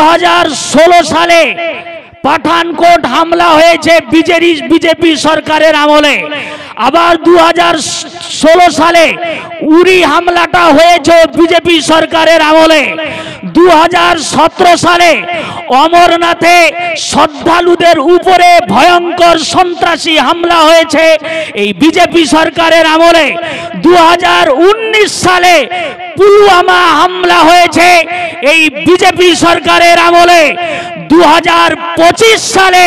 2016 সালে পাঠানকোট হামলা হয়েছে বিজেপি সরকারের আমলে, আবার 2016 সালে উরি হামলাটা হয়েছে বিজেপি সরকারের আমলে, 2017 সালে অমরনাথে শ্রদ্ধালুদের উপরে ভয়ঙ্কর সন্ত্রাসী হামলা হয়েছে এই বিজেপি সরকারের আমলে, 2019 সালে পুলওয়ামা হামলা হয়েছে এই বিজেপি সরকারের আমলে, 2025 সালে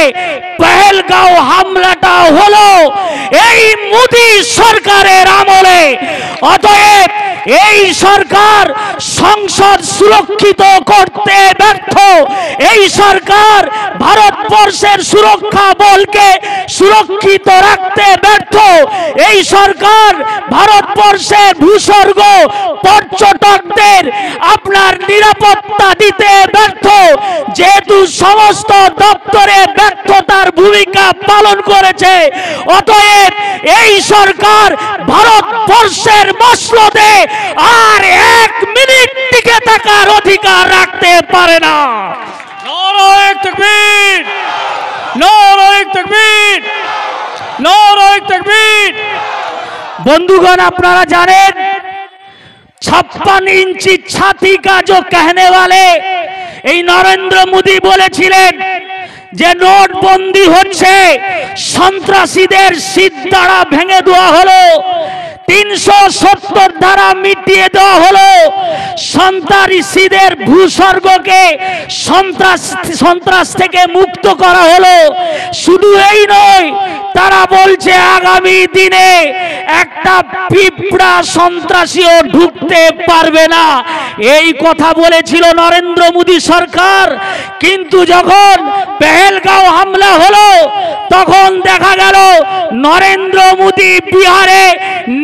পহেলগাঁও হামলাটা হলো এই মোদী সরকারের আমলে। অতএব এই সরকার সংসদ সুরক্ষিত করতে ব্যর্থ, এই সরকার ভারতবর্ষের সুরক্ষা বলকে সুরক্ষিত রাখতে ব্যর্থ, এই সরকার ভারতবর্ষের ভূস্বর্গ পর্যটকদের আপনার নিরাপত্তা দিতে ব্যর্থ, যেহেতু সমস্ত দপ্তরে ব্যর্থতার ভূমিকা পালন করেছে। অতএব এই সরকার ভারতবর্ষের মসনদে আর 1 মিনিট টিকে থাকার অধিকার রাখতে পারে না। নারায়ে তাকবীর, নারায়ে তাকবীর, নারায়ে তাকবীর। বন্ধুগণ, আপনারা জানেন 56 इंची छाती का जो कहने वाले এই নরেন্দ্র মোদী বলেছিলেন যে নোটবন্দি হচ্ছে, সন্ত্রাসীদের সিদ্ধারা ভেঙে দেওয়া হলো, 370 ধারা মিটিয়ে দেওয়া হলো, সন্ত্রাসীদের ভূস্বর্গকে সন্ত্রাস থেকে মুক্ত করা হলো। শুধু এই নয়, তারা বলছে আগামী দিনে একটা পিঁপড়া সন্ত্রাসীও ঢুকতে পারবে না। এই কথা বলেছিল নরেন্দ্র মোদী সরকার, কিন্তু যখন পহেলগাঁও হামলা হলো তখন দেখা গেল নরেন্দ্র মোদী বিহারে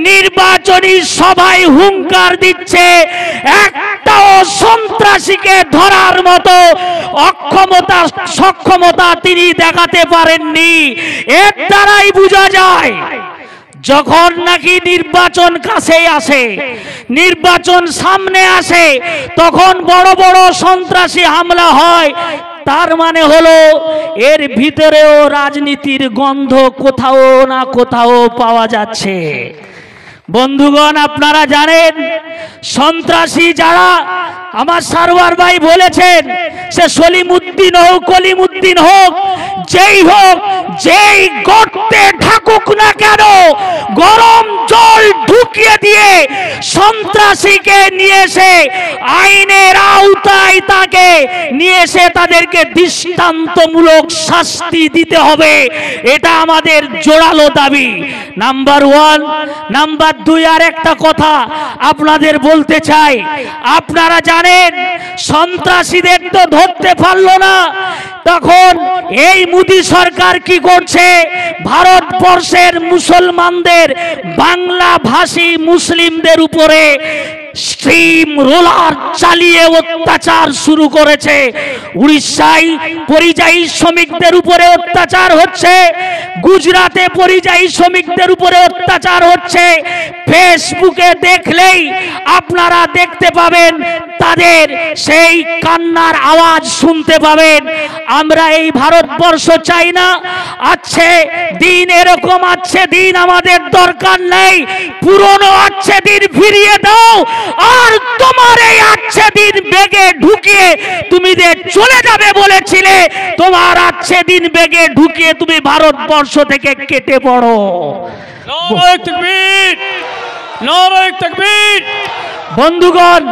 নির্বাচনী সভায় হুঙ্কার দিচ্ছে, একটাও সন্ত্রাসীকে ধরার মতো সক্ষমতা তিনি দেখাতে পারেননি। এর দ্বারাই বোঝা যায় যখন নাকি নির্বাচন কাছে আসে, নির্বাচন সামনে আসে, তখন বড় বড় সন্ত্রাসী হামলা হয়। তার মানে হলো এর ভিতরেও রাজনীতির গন্ধ কোথাও না কোথাও পাওয়া যাচ্ছে। বন্ধুগণ, আপনারা জানেন সন্ত্রাসী যারা, আমার সারওয়ার ভাই বলেছেন, সে সলিমউদ্দিন হোক কলিমউদ্দিন হোক, যেই হোক, যেই গর্তে ঢাকুক না কেন, গরম জল ঢুকিয়ে দিয়ে সন্ত্রাসীকে নিয়ে এসে আইনের আওতায় তাকে নিয়ে এসে তাদেরকে দৃষ্টান্তমূলক শাস্তি দিতে হবে। এটা আমাদের জোরালো দাবি। নাম্বার 1। নাম্বার 2, আর একটা কথা আপনাদের বলতে চাই, আপনারা জানেন সন্ত্রাসীদের তো ধরতে পারলো না, তখন এই মোদী সরকার কি করছে, ভারতবর্ষের মুসলমানদের, বাংলা ভাষী মুসলিমদের উপরে স্টিম রোলার চালিয়ে অত্যাচার শুরু করেছে। উড়িষ্যায় পরিযায়ী শ্রমিকদের উপরে অত্যাচার হচ্ছে, গুজরাটে পরিযায়ী শ্রমিকদের উপরে অত্যাচার হচ্ছে। ফেসবুকে দেখলেই আপনারা দেখতে পাবেন, তাদের সেই কান্নার আওয়াজ শুনতে পাবেন। আমরা এই ভারতবর্ষ চাই না। আছে দিন, এরকম আছে দিন আমাদের দরকার নেই, পুরনো আছে দিন ফিরিয়ে দাও। আর তোমার এই আছে দিন বেগে ঢুকিয়ে তুমি যে চলে যাবে বলেছিলে, তোমার আছে দিন বেগে ঢুকিয়ে তুমি ভারতবর্ষ থেকে কেটে পড়ো। নারায়ে তাকবীর, নারায়ে তাকবীর। বন্ধুগণ,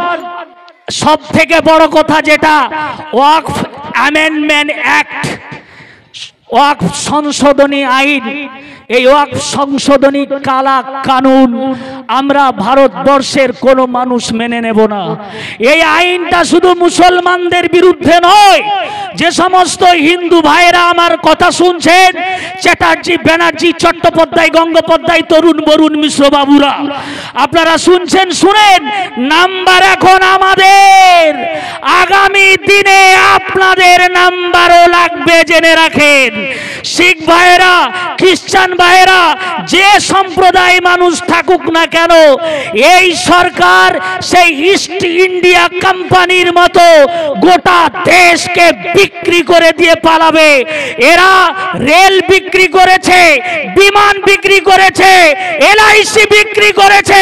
সব থেকে বড় কথা যেটা, ওয়াকফ অ্যামেন্ডমেন্ট অ্যাক্ট, ওয়াকফ সংশোধনী আইন, এই ওয়াকফ সংশোধনী কালা কানুন আমরা ভারতবর্ষের কোনো মানুষ মেনে নেব না। এই আইনটা শুধু মুসলমানদের বিরুদ্ধে নয়, যে সমস্ত হিন্দু ভাইরা আমার কথা শুনছেন, চ্যাটার্জি, ব্যানার্জি, চট্টোপাধ্যায়, গঙ্গোপাধ্যায়, তরুণ বরুণ মিশ্র বাবুরা, আপনারা শুনছেন, শুনেন। নাম্বার এখন আমাদের, আগামী দিনে আপনাদের নাম্বারও লাগবে, জেনে রাখেন। শিখ ভাইয়েরা, খ্রিস্টান ভাইয়েরা, যে সম্প্রদায় মানুষ থাকুক না কেন, এই সরকার সেই ইস্ট ইন্ডিয়া কোম্পানির মতো গোটা দেশকে বিক্রি করে দিয়ে পালাবে। এরা রেল বিক্রি করেছে, বিমান বিক্রি করেছে, এলআইসি বিক্রি করেছে,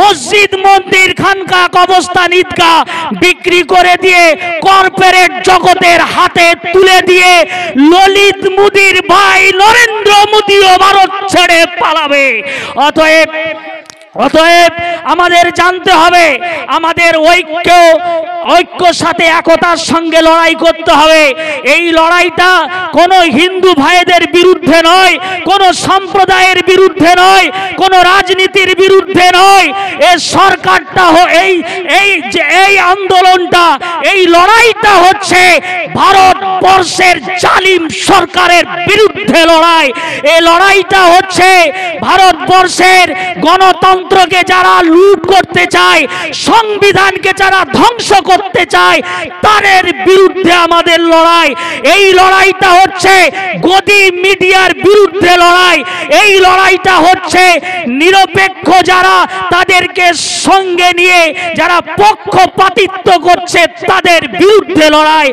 মসজিদ, মন্দির, খানকা, কবরস্থান, ঈদগাহ বিক্রি করে দিয়ে কর্পোরেট জগতের হাতে তুলে দিয়ে ললিত মোদির ভাই নরেন্দ্র মোদিও ভারত ছেড়ে পালাবে। অতএব আমাদের জানতে হবে, আমাদের ঐক্যর সাথে একতার সঙ্গে লড়াই করতে হবে। এই লড়াইটা কোনো হিন্দু ভাইদের বিরুদ্ধে নয়, কোনো সম্প্রদায়ের বিরুদ্ধে নয়, কোনো রাজনীতির বিরুদ্ধে নয়। এই সরকারটা এই আন্দোলনটা, এই লড়াইটা হচ্ছে ভারতবর্ষের জালিম সরকারের বিরুদ্ধে লড়াই। এই লড়াইটা হচ্ছে ভারতবর্ষের গণতন্ত্রকে যারা লুট করতে চায়, সংবিধানকে যারা ধ্বংস করতে চায়, তাদের বিরুদ্ধে আমাদের লড়াই। এই লড়াইটা হচ্ছে গদি মিডিয়ার বিরুদ্ধে লড়াই। এই লড়াইটা হচ্ছে নিরপেক্ষ যারা, তাদেরকে সঙ্গে নিয়ে যারা পক্ষপাতিত্ব করছে, তাদের বিরুদ্ধে লড়াই।